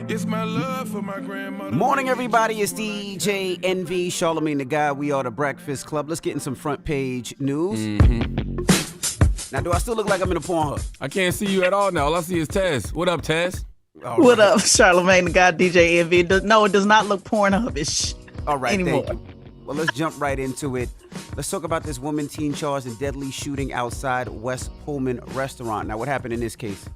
It's my love for my grandmother. Morning, everybody. It's DJ NV, Charlamagne the Guy. We are the Breakfast Club. Let's get in some front page news. Now, do I still look like I'm in a Pornhub? I can't see you at all now. All I see is Taz. What up, Taz? What up, Charlamagne the Guy, DJ NV? No, it does not look Pornhub-ish All right, anymore. thank you. Well, let's jump right into it. Let's talk about this woman teen charged in deadly shooting outside West Pullman restaurant. Now, what happened in this case?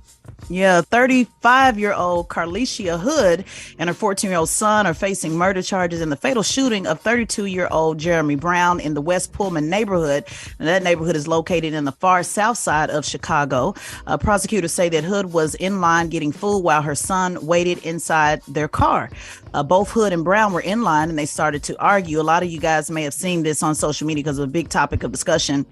Yeah, 35-year-old Carlicia Hood and her 14-year-old son are facing murder charges in the fatal shooting of 32-year-old Jeremy Brown in the West Pullman neighborhood. And that neighborhood is located in the far south side of Chicago. Prosecutors say that Hood was in line getting food while her son waited inside their car. Both Hood and Brown were in line and they started to argue. A lot of you guys may have seen this on social media because of a big topic of discussion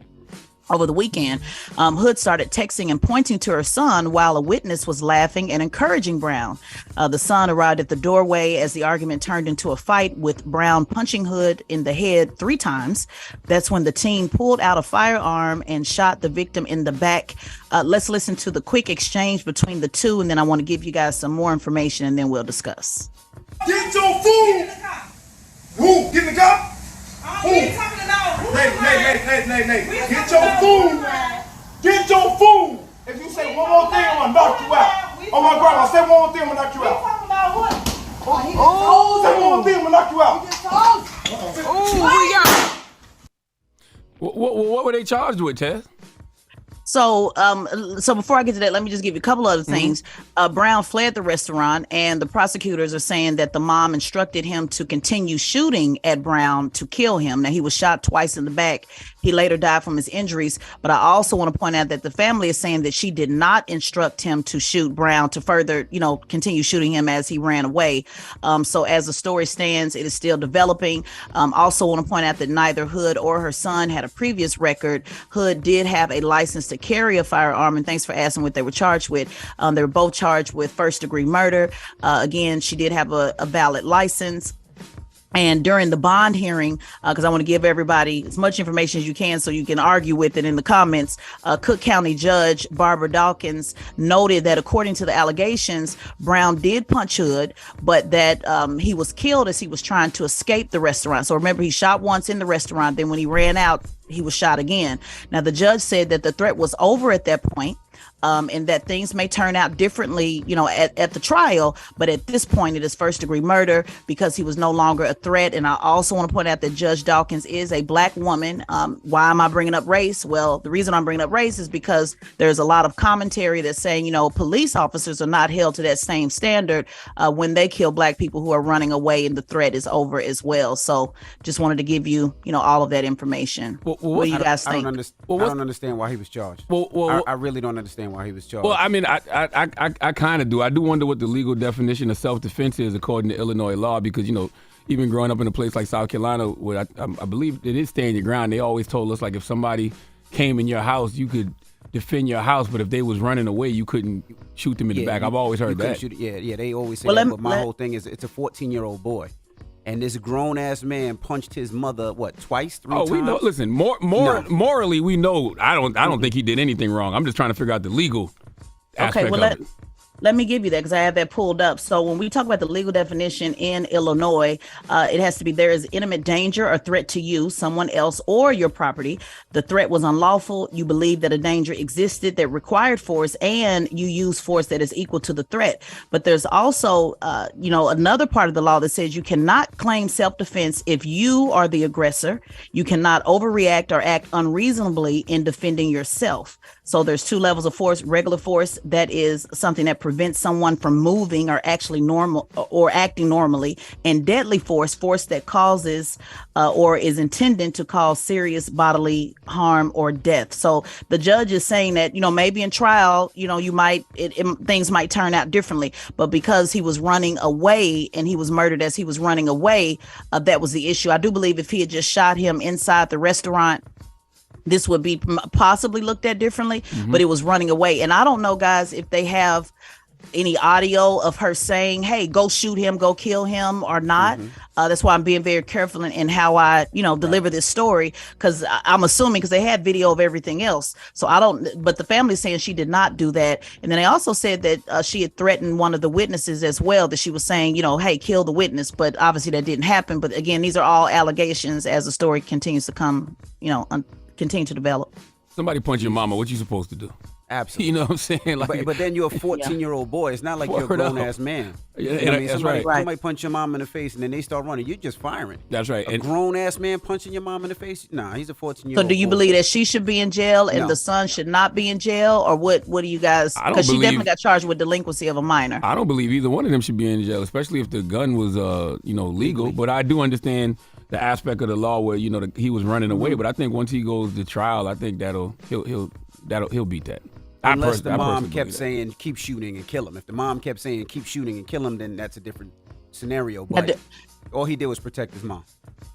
over the weekend. Hood started texting and pointing to her son while a witness was laughing and encouraging Brown. The son arrived at the doorway as the argument turned into a fight, with Brown punching Hood in the head 3 times. That's when the teen pulled out a firearm and shot the victim in the back. Let's listen to the quick exchange between the two, and then I want to give you guys some more information, and then we'll discuss. Get your food! Who? Get in the car? Who? Nay. Get your food! Get your food! If you say one more thing, I'm gonna knock you out. Oh my grandma, say one more thing, I'm gonna knock you out. Say one more thing, I'm gonna knock you out. What were they charged with, Taz? So before I get to that, let me just give you a couple other things. Brown fled the restaurant, and the prosecutors are saying that the mom instructed him to continue shooting at Brown to kill him. Now, he was shot twice in the back. He later died from his injuries. But I also want to point out that the family is saying that she did not instruct him to shoot Brown to further, continue shooting him as he ran away. So as the story stands, it is still developing. Also want to point out that neither Hood or her son had a previous record. Hood did have a license to carry a firearm, and thanks for asking what they were charged with. They were both charged with first-degree murder. Again, she did have a valid license. And during the bond hearing, because I want to give everybody as much information as you can so you can argue with it in the comments, Cook County Judge Barbara Dawkins noted that according to the allegations, Brown did punch Hood, but that he was killed as he was trying to escape the restaurant. So remember, he shot once in the restaurant. Then when he ran out, he was shot again. Now, the judge said that the threat was over at that point. And that things may turn out differently, at the trial. But at this point, it is first-degree murder because he was no longer a threat. And I also want to point out that Judge Dawkins is a Black woman. Why am I bringing up race? Well, the reason I'm bringing up race is because there's a lot of commentary that's saying, police officers are not held to that same standard when they kill Black people who are running away, and the threat is over as well. So just wanted to give you, all of that information. What do you guys think? I don't understand why he was charged. I really don't understand why he was charged. Well, I mean, I kind of do. I do wonder what the legal definition of self-defense is according to Illinois law, because, even growing up in a place like South Carolina, where I believe it is stand your ground, they always told us, like, if somebody came in your house, you could defend your house, but if they was running away, you couldn't shoot them in the back. I've always heard that. They always say that, but my whole thing is it's a 14-year-old boy. And this grown-ass man punched his mother, twice, 3 times? We know. Listen, morally, we know. I don't think he did anything wrong. I'm just trying to figure out the legal aspect of it. Let me give you that because I have that pulled up. So when we talk about the legal definition in Illinois, it has to be there is intimate danger or threat to you, someone else, or your property. The threat was unlawful. You believe that a danger existed that required force, and you use force that is equal to the threat. But there's also, another part of the law that says you cannot claim self-defense if you are the aggressor. You cannot overreact or act unreasonably in defending yourself. So there's 2 levels of force. Regular force, that is something that prevents someone from moving or actually normal or acting normally, and deadly force that causes or is intended to cause serious bodily harm or death. So the judge is saying that, maybe in trial, things might turn out differently, but because he was running away and he was murdered as he was running away, that was the issue. I do believe if he had just shot him inside the restaurant, this would be possibly looked at differently, but it was running away. And I don't know, guys, if they have any audio of her saying, hey, go shoot him, go kill him or not. That's why I'm being very careful in how I, deliver this story, because I'm assuming, because they had video of everything else. So I don't, but the family's saying she did not do that. And then they also said that she had threatened one of the witnesses as well, that she was saying, hey, kill the witness. But obviously that didn't happen. But again, these are all allegations as the story continues to come, continue to develop. Somebody punch your mama, what you supposed to do? Absolutely. You know what I'm saying? Like, but then you're a 14-year-old boy. It's not like you're a grown-ass man. Yeah, You know what I mean? that's Somebody punch your mom in the face and then they start running. You're just firing. That's right. A grown-ass man punching your mom in the face? Nah, he's a 14-year-old So do you boy. believe that she should be in jail and No. the son should not be in jail? Or what do you guys, because she definitely got charged with delinquency of a minor. I don't believe either one of them should be in jail, especially if the gun was, legal. But I do understand the aspect of the law where, he was running away. But I think once he goes to trial, I think he'll beat that. Unless the mom kept saying, keep shooting and kill him. If the mom kept saying, keep shooting and kill him, then that's a different scenario. But all he did was protect his mom.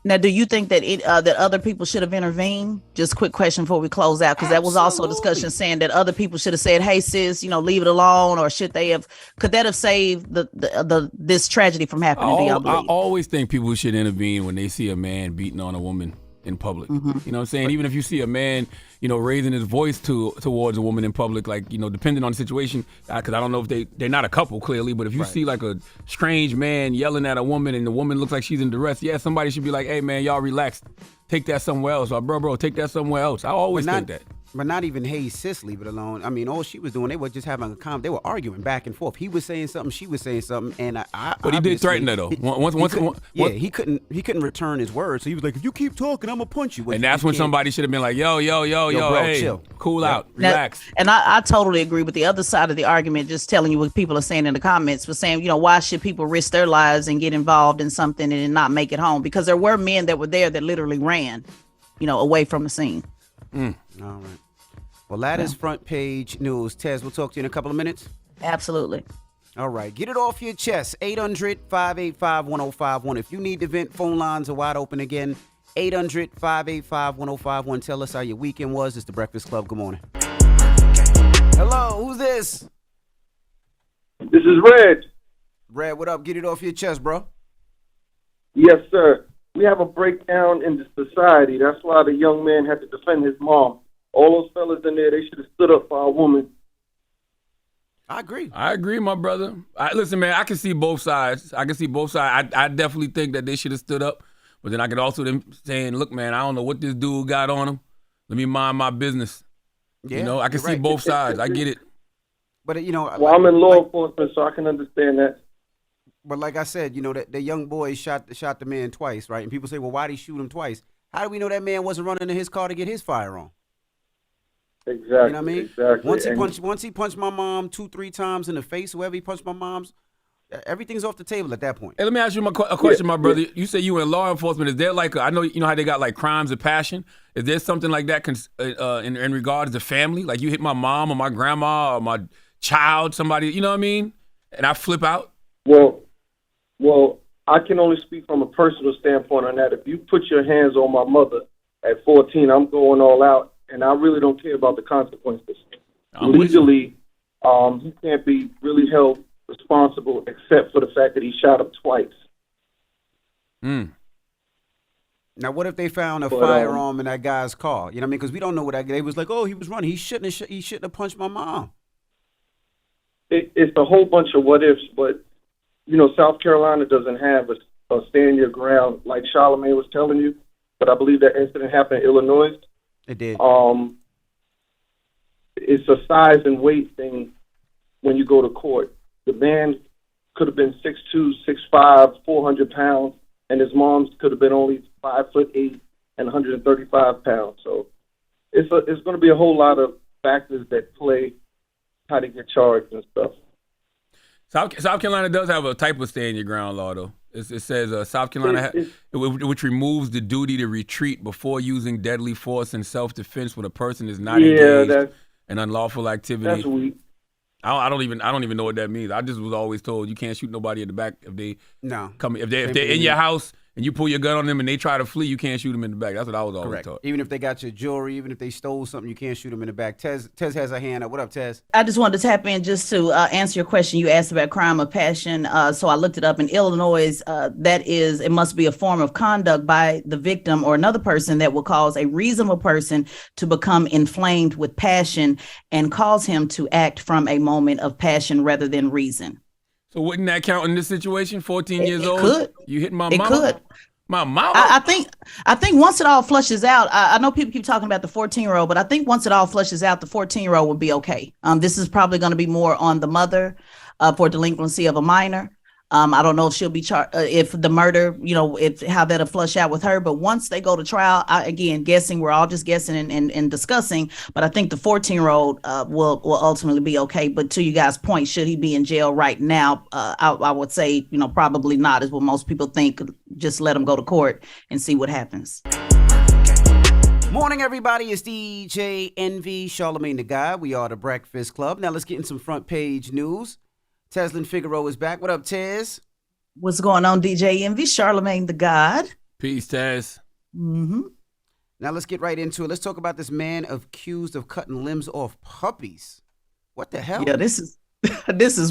Now, do you think that that other people should have intervened? Just quick question before we close out, because that was also a discussion saying that other people should have said, hey, sis, leave it alone, or could that have saved this tragedy from happening? I always think people should intervene when they see a man beating on a woman in public. You know what I'm saying? Even if you see a man, raising his voice towards a woman in public, like, depending on the situation, because I don't know if they're not a couple, clearly, but if you see like a strange man yelling at a woman and the woman looks like she's in duress, somebody should be like, hey man, y'all relax. Take that somewhere else. Or bro, take that somewhere else. I always think that. But not even, hey, sis, leave it alone. I mean, all she was doing, they were just having they were arguing back and forth. He was saying something, she was saying something, and But he did threaten her though. He couldn't return his words, so he was like, if you keep talking, I'm gonna punch you. And that's when somebody should have been like, yo, bro, hey, chill. Cool out, relax. And I totally agree with the other side of the argument, just telling you what people are saying in the comments, was saying, why should people risk their lives and get involved in something and not make it home? Because there were men that were there that literally ran, away from the scene. All right. Well, that is front page news. Tez, we'll talk to you in a couple of minutes. Absolutely. All right. Get it off your chest. 800-585-1051. If you need to vent, phone lines are wide open again. 800-585-1051. Tell us how your weekend was. It's the Breakfast Club. Good morning. Hello. Who's this? This is Red. Red, what up? Get it off your chest, bro. Yes, sir. We have a breakdown in the society. That's why the young man had to defend his mom. All those fellas in there, they should have stood up for our woman. I agree, my brother. Listen, man, I can see both sides. I definitely think that they should have stood up. But then I could also them saying, look, man, I don't know what this dude got on him. Let me mind my business. Yeah, I can see both sides. I get it. But, well, I'm in law enforcement, so I can understand that. But like I said, the young boy shot the man twice, right? And people say, well, why'd he shoot him twice? How do we know that man wasn't running to his car to get his firearm? Exactly. You know what I mean? Exactly. Once he punched my mom 2-3 times in the face, whoever he punched my mom's, everything's off the table at that point. Hey, let me ask you a question, my brother. You say you in law enforcement. Is there like I know how they got like crimes of passion? Is there something like that in regards to family? Like you hit my mom or my grandma or my child, somebody, you know what I mean? And I flip out? Well, I can only speak from a personal standpoint on that. If you put your hands on my mother at 14, I'm going all out. And I really don't care about the consequences. Legally, he can't be really held responsible except for the fact that he shot him twice. Now, what if they found a firearm in that guy's car? You know what I mean? Because we don't know what that guy was like. Oh, he was running. He shouldn't have punched my mom. It's a whole bunch of what ifs, but South Carolina doesn't have a stand your ground like Charlamagne was telling you. But I believe that incident happened in Illinois. It did. It's a size and weight thing when you go to court. The man could have been 6'2", 6'5", 400 pounds, and his mom's could have been only 5'8" and 135 pounds. So it's going to be a whole lot of factors that play how to get charged and stuff. South Carolina does have a type of stand your ground law, though. It says South Carolina, which removes the duty to retreat before using deadly force in self-defense when a person is not engaged in unlawful activity. That's weak. I don't even know what that means. I just was always told you can't shoot nobody in the back if they no come if they're in your house and you pull your gun on them and they try to flee, you can't shoot them in the back. That's what I was always taught. Even if they got your jewelry, even if they stole something, you can't shoot them in the back. Tez has her hand up. What up, Tez? I just wanted to tap in just to answer your question. You asked about crime of passion. So I looked it up in Illinois. It must be a form of conduct by the victim or another person that will cause a reasonable person to become inflamed with passion and cause him to act from a moment of passion rather than reason. So wouldn't that count in this situation? 14 years old? Could. You hit my mama? It could. My mama? I think once it all flushes out, I know people keep talking about the 14-year-old, but I think once it all flushes out, the 14-year-old would be okay. This is probably going to be more on the mother for delinquency of a minor. I don't know if she'll be charged, if the murder, how that'll flush out with her. But once they go to trial, we're all just guessing and discussing. But I think the 14-year-old will ultimately be okay. But to you guys' point, should he be in jail right now? I would say, probably not, is what most people think. Just let him go to court and see what happens. Morning, everybody. It's DJ NV, Charlamagne the Guy. We are the Breakfast Club. Now let's get in some front page news. Teslin Figaro is back. What up, Tez? What's going on, DJ Envy? Charlamagne the God. Peace, Tez. Mm-hmm. Now let's get right into it. Let's talk about this man accused of cutting limbs off puppies. What the hell? Yeah, this is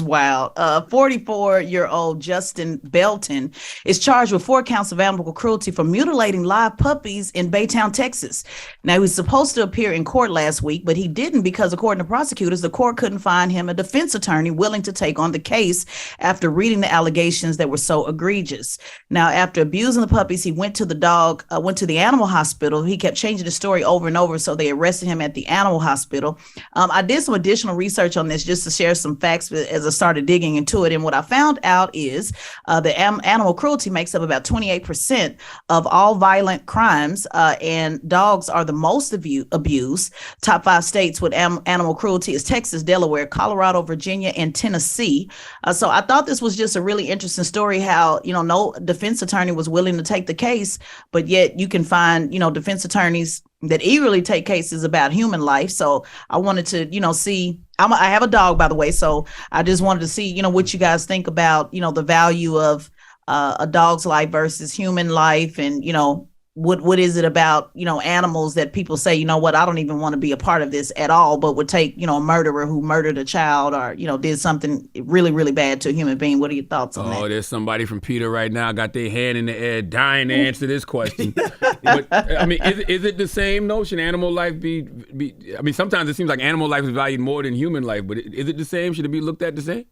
wild. 44-year-old Justin Belton is charged with 4 counts of animal cruelty for mutilating live puppies in Baytown, Texas. Now, he was supposed to appear in court last week, but he didn't because, according to prosecutors, the court couldn't find him a defense attorney willing to take on the case after reading the allegations that were so egregious. Now, after abusing the puppies, he went to the animal hospital. He kept changing the story over and over, so they arrested him at the animal hospital. I did some additional research on this just to share some facts as I started digging into it. And what I found out is the animal cruelty makes up about 28% of all violent crimes, and dogs are the most abused. Top 5 states with animal cruelty is Texas, Delaware, Colorado, Virginia, and Tennessee. So I thought this was just a really interesting story, how, no defense attorney was willing to take the case, but yet you can find, defense attorneys that eagerly take cases about human life. So I wanted to, see, I have a dog, by the way. So I just wanted to see, what you guys think about, the value of a dog's life versus human life. And, what is it about, animals that people say, I don't even want to be a part of this at all, but would take, a murderer who murdered a child or, did something really, really bad to a human being. What are your thoughts on that? Oh, there's somebody from Peter right now got their hand in the air dying to answer this question. But, is it the same notion? Animal life be sometimes it seems like animal life is valued more than human life, but is it the same? Should it be looked at the same?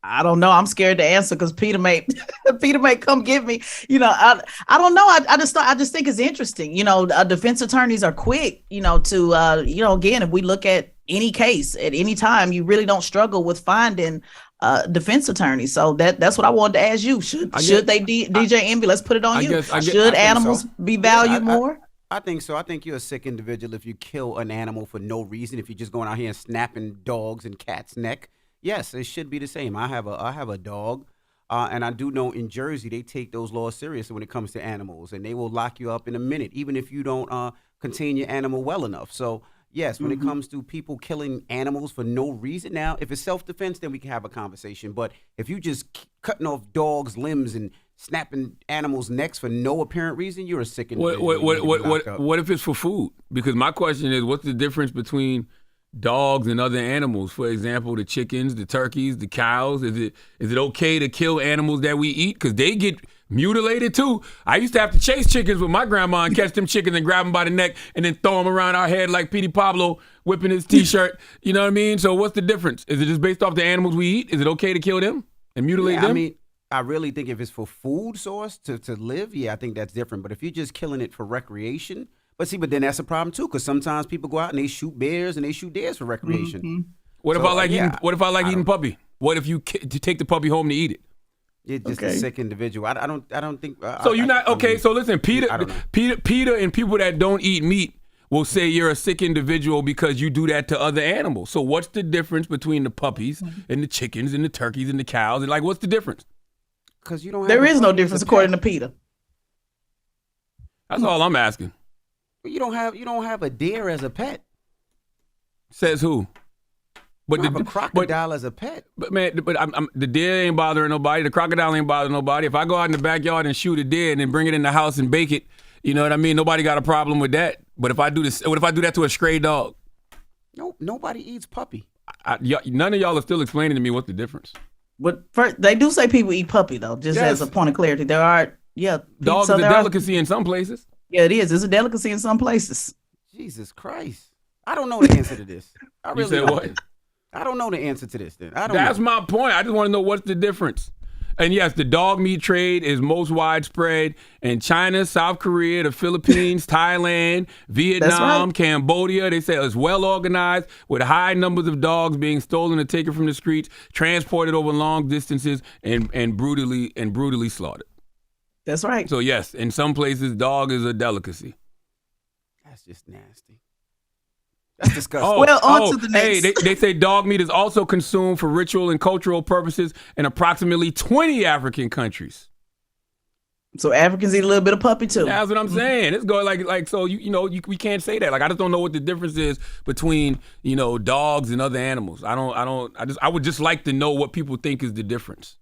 I don't know. I'm scared to answer because Peter may come get me. I don't know. I just think it's interesting. Defense attorneys are quick, to again, if we look at any case at any time, you really don't struggle with finding defense attorneys. So that's what I wanted to ask you. Should they DJ Envy? Let's put it on you. Should animals be valued more? I think so. I think you're a sick individual if you kill an animal for no reason. If you're just going out here and snapping dogs and cats' neck. Yes, it should be the same. I have a dog, and I do know in Jersey they take those laws seriously when it comes to animals, and they will lock you up in a minute, even if you don't contain your animal well enough. So yes, when it comes to people killing animals for no reason, now if it's self-defense, then we can have a conversation. But if you just cutting off dogs' limbs and snapping animals' necks for no apparent reason, you're a sick individual. What if it's for food? Because my question is, what's the difference between dogs and other animals? For example, the chickens, the turkeys, the cows. Is it okay to kill animals that we eat? Because they get mutilated too. I used to have to chase chickens with my grandma and catch them chickens and grab them by the neck and then throw them around our head like Petey Pablo whipping his T-shirt. You know what I mean? So what's the difference? Is it just based off the animals we eat? Is it okay to kill them and mutilate them? I really think if it's for food source to live, I think that's different. But if you're just killing it for recreation, but then that's a problem too, because sometimes people go out and they shoot bears and they shoot deers for recreation. Mm-hmm. What if I like eating puppy? What if you take the puppy home to eat it? You're just a sick individual. I don't think. So you're not okay. So listen, Peter and people that don't eat meat will say you're a sick individual because you do that to other animals. So what's the difference between the puppies and the chickens and the turkeys and the cows? And what's the difference? Because you don't. There is no difference according to Peter. That's all I'm asking. You don't have a deer as a pet. Says who? But a crocodile as a pet. But man, the deer ain't bothering nobody. The crocodile ain't bothering nobody. If I go out in the backyard and shoot a deer and then bring it in the house and bake it, you know what I mean? Nobody got a problem with that. But if I do this, what if I do that to a stray dog? Nope, nobody eats puppy. None of y'all are still explaining to me what's the difference. But first, they do say people eat puppy though, just as a point of clarity. There are, dogs is a delicacy in some places. Yeah, it is. It's a delicacy in some places. Jesus Christ. I don't know the answer to this. I really You said don't. what? I don't know the answer to this then. That's my point. I just want to know what's the difference. And yes, the dog meat trade is most widespread in China, South Korea, the Philippines, Thailand, Vietnam, Cambodia. They say it's well organized with high numbers of dogs being stolen or taken from the streets, transported over long distances, and brutally slaughtered. That's right. So yes, in some places, dog is a delicacy. That's just nasty. That's disgusting. On to the next. Hey, they say dog meat is also consumed for ritual and cultural purposes in approximately 20 African countries. So Africans eat a little bit of puppy too. That's what I'm saying. It's going like so we can't say that. Like I just don't know what the difference is between dogs and other animals. I would just like to know what people think is the difference.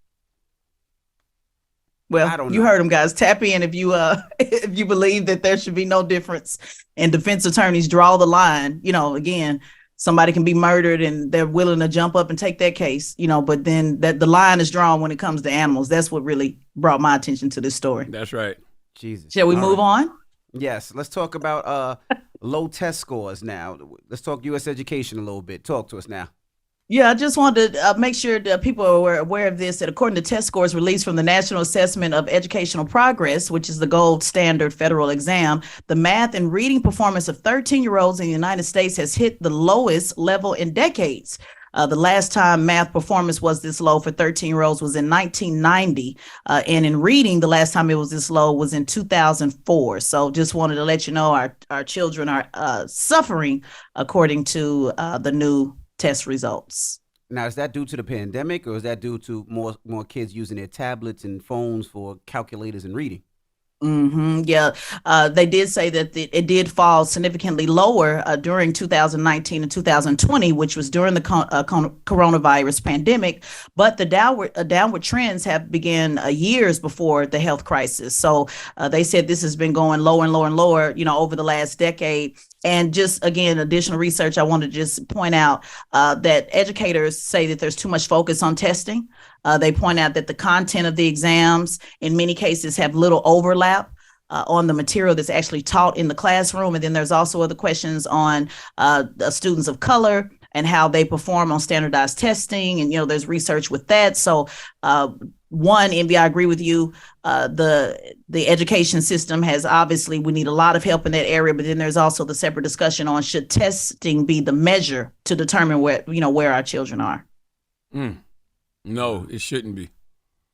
Well, you heard them, guys. Tap in if you if you believe that there should be no difference, and defense attorneys draw the line. Again, somebody can be murdered and they're willing to jump up and take that case. But then that the line is drawn when it comes to animals. That's what really brought my attention to this story. That's right. Jesus. Shall we move on? Yes. Let's talk about low test scores now. Let's talk U.S. education a little bit. Talk to us now. Yeah, I just wanted to make sure that people are aware of this, that according to test scores released from the National Assessment of Educational Progress, which is the gold standard federal exam, the math and reading performance of 13-year-olds in the United States has hit the lowest level in decades. The last time math performance was this low for 13-year-olds was in 1990. And in reading, the last time it was this low was in 2004. So just wanted to let you know our children are suffering according to the new test results. Now, is that due to the pandemic, or is that due to more kids using their tablets and phones for calculators and reading? Yeah, they did say that it did fall significantly lower during 2019 and 2020, which was during the coronavirus pandemic. But the downward trends have begun years before the health crisis. So they said this has been going lower and lower and lower, over the last decade. And just, again, additional research, I want to just point out that educators say that there's too much focus on testing. They point out that the content of the exams in many cases have little overlap on the material that's actually taught in the classroom. And then there's also other questions on students of color and how they perform on standardized testing. And, there's research with that. So one, Envy, I agree with you. The education system has obviously, we need a lot of help in that area, but then there's also the separate discussion on should testing be the measure to determine where our children are. No, it shouldn't be.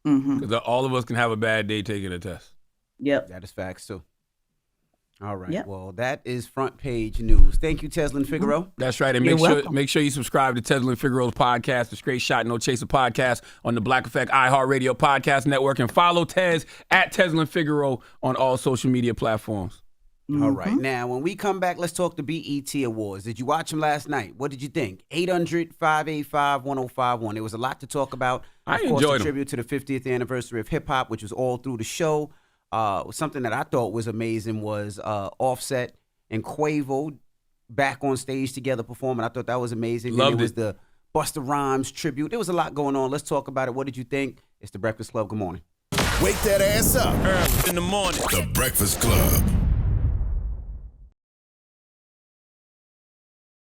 Because all of us can have a bad day taking a test. Yep. That is facts too. All right. Yep. Well, that is front page news. Thank you, Teslin Figaro. That's right. And make sure you subscribe to Teslin Figaro's podcast, the Straight Shot No Chaser podcast on the Black Effect iHeartRadio podcast network, and follow Tez at Teslin Figaro on all social media platforms. All right. Now, when we come back, let's talk the BET Awards. Did you watch them last night? What did you think? 800-585-1051. There was a lot to talk about. I enjoyed enjoyed a tribute to the 50th anniversary of hip hop, which was all through the show. Something that I thought was amazing was Offset and Quavo back on stage together performing. I thought that was amazing. Loved it. It Was the Busta Rhymes tribute. There was a lot going on. Let's talk about it. What did you think? It's The Breakfast Club. Good morning. Wake that ass up early in the morning. The Breakfast Club.